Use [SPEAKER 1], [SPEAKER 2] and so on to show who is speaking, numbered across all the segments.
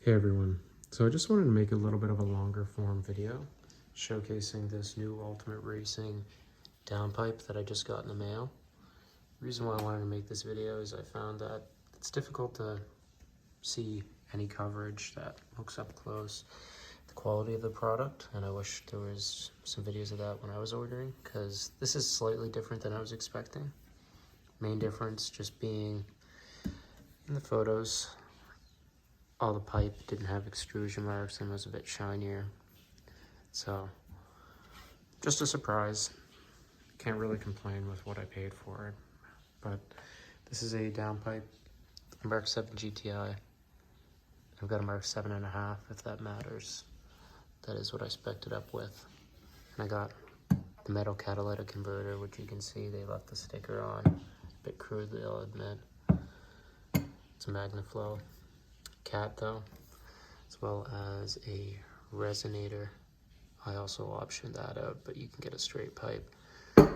[SPEAKER 1] Hey everyone, so I just wanted to make a little bit of a longer form video showcasing this new Ultimate Racing downpipe that I just got in the mail. The reason why I wanted to make this video is I found that it's difficult to see any coverage that looks up close the quality of the product, and I wish there was some videos of that when I was ordering, because this is slightly different than I was expecting. Main difference just being in the photos, all the pipe didn't have extrusion marks and was a bit shinier. So, just a surprise. Can't really complain with what I paid for it. But this is a downpipe, MK7 GTI. I've got a Mark 7.5 if that matters. That is what I spec'd it up with. And I got the metal catalytic converter, which you can see they left the sticker on. A bit crudely, I'll admit. It's a MagnaFlow cat though, as well as a resonator. I also optioned that out, but you can get a straight pipe. The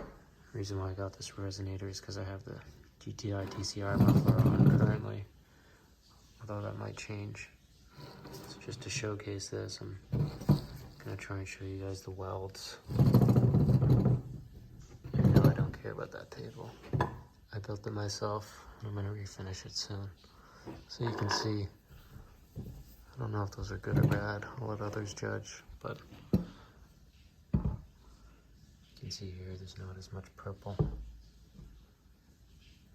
[SPEAKER 1] reason why I got this resonator is because I have the GTI TCR Muffler on currently, although that might change. So just to showcase this, I'm gonna try and show you guys the welds. Even though I don't care about that table. I built it myself, and I'm gonna refinish it soon. So you can see, I don't know if those are good or bad. I'll let others judge, but you can see here there's not as much purple,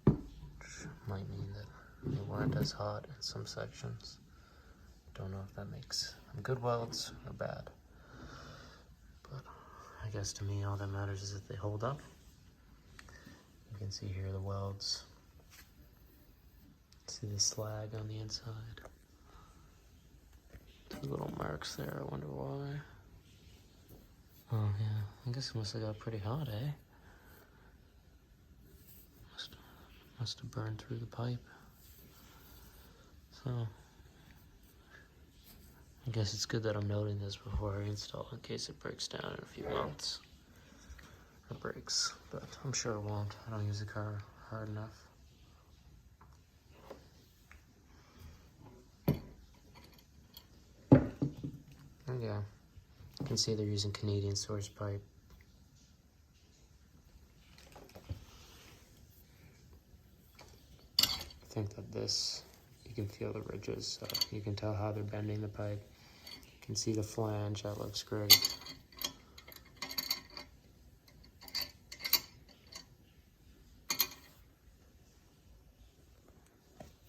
[SPEAKER 1] which might mean that they weren't as hot in some sections. Don't know if that makes them good welds or bad, but I guess to me all that matters is that they hold up. You can see here the welds. See the slag on the inside. Two little marks there, I wonder why. Oh yeah, I guess it must have got pretty hot, eh? Must have burned through the pipe. So, I guess it's good that I'm noting this before I install in case it breaks down in a few months. Or breaks, but I'm sure it won't. I don't use the car hard enough. Yeah, you can see they're using Canadian source pipe. I think that this, you can feel the ridges, so you can tell how they're bending the pipe. You can see the flange, that looks great.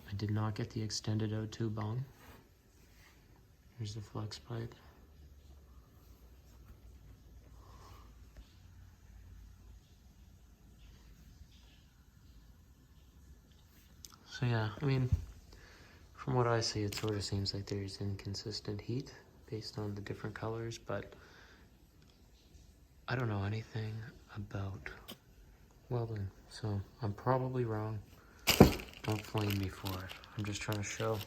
[SPEAKER 1] I did not get the extended O2 bung. Here's the flex pipe. So yeah, I mean, from what I see, it sort of seems like there's inconsistent heat based on the different colors, but I don't know anything about welding, so I'm probably wrong. Don't flame me for it. I'm just trying to show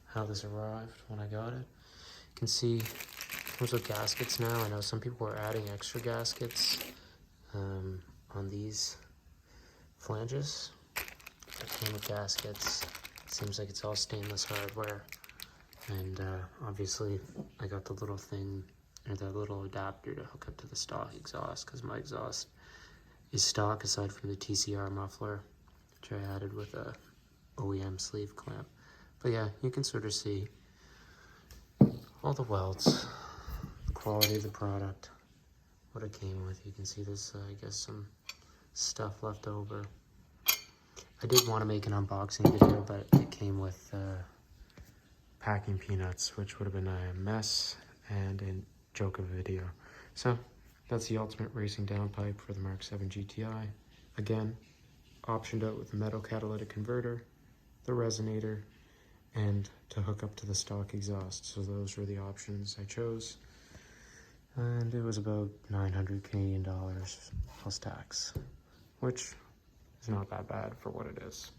[SPEAKER 1] how this arrived when I got it. You can see, in terms of gaskets now, I know some people are adding extra gaskets on these flanges. It came with gaskets. It seems like it's all stainless hardware. And obviously I got the little thing, or the little adapter to hook up to the stock exhaust, because my exhaust is stock aside from the TCR muffler, which I added with a OEM sleeve clamp. But yeah, you can sort of see all the welds, the quality of the product, what it came with. You can see this, I guess some stuff left over. I did want to make an unboxing video, but it came with packing peanuts, which would have been a mess and a joke of a video. So that's the Ultimate Racing downpipe for the MK7 GTI. Again, optioned out with the metal catalytic converter, the resonator, and to hook up to the stock exhaust. So those were the options I chose. And it was about 900 Canadian dollars plus tax, which is not that bad for what it is.